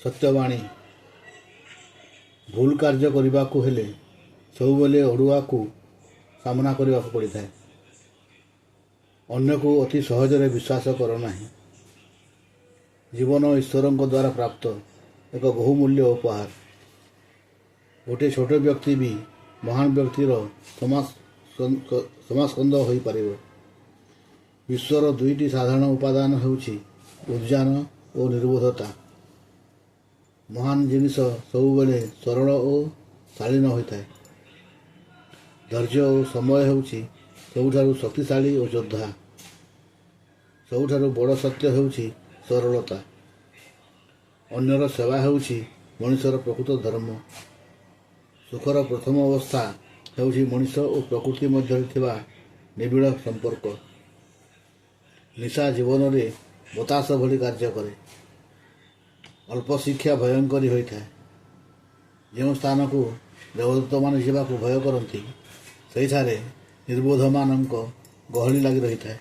ସତ୍ୟବାଣୀ। ଭୁଲ କାର୍ଯ୍ୟ କରିବାକୁ ହେଲେ ସବୁବେଳେ ଅଡ଼ୁଆକୁ ସାମ୍ନା କରିବାକୁ ପଡ଼ିଥାଏ। ଅନ୍ୟକୁ ଅତି ସହଜରେ ବିଶ୍ୱାସ କର ନାହିଁ। ଜୀବନ ଈଶ୍ୱରଙ୍କ ଦ୍ୱାରା ପ୍ରାପ୍ତ ଏକ ବହୁମୂଲ୍ୟ ଉପହାର। ଗୋଟିଏ ଛୋଟ ବ୍ୟକ୍ତି ବି ମହାନ ବ୍ୟକ୍ତିର ସମାସ୍କନ୍ଦ ହୋଇପାରିବ। ବିଶ୍ୱର ଦୁଇଟି ସାଧାରଣ ଉପାଦାନ ହେଉଛି ଉଦ୍ଯାନ ଓ ନିର୍ବୋଧତା। ମହାନ ଜିନିଷ ସବୁବେଳେ ସରଳ ଓ ଶାଳୀନ ହୋଇଥାଏ। ଧୈର୍ଯ୍ୟ ଓ ସମୟ ହେଉଛି ସବୁଠାରୁ ଶକ୍ତିଶାଳୀ ଓ ଯୋଦ୍ଧା। ସବୁଠାରୁ ବଡ଼ ସତ୍ୟ ହେଉଛି ସରଳତା। ଅନ୍ୟର ସେବା ହେଉଛି ମଣିଷର ପ୍ରକୃତ ଧର୍ମ। ସୁଖର ପ୍ରଥମ ଅବସ୍ଥା ହେଉଛି ମଣିଷ ଓ ପ୍ରକୃତି ମଧ୍ୟରେ ଥିବା ନିବିଡ଼ ସମ୍ପର୍କ। ନିଶା ଜୀବନରେ ବତାସ ଭଳି କାର୍ଯ୍ୟ କରେ। ଅଳ୍ପ ଶିକ୍ଷା ଭୟଙ୍କରୀ ହୋଇଥାଏ। ଯେଉଁ ସ୍ଥାନକୁ ଦେବଦୂତମାନେ ଯିବାକୁ ଭୟ କରନ୍ତି, ସେହିଠାରେ ନିର୍ବୋଧମାନଙ୍କ ଗହଳି ଲାଗି ରହିଥାଏ।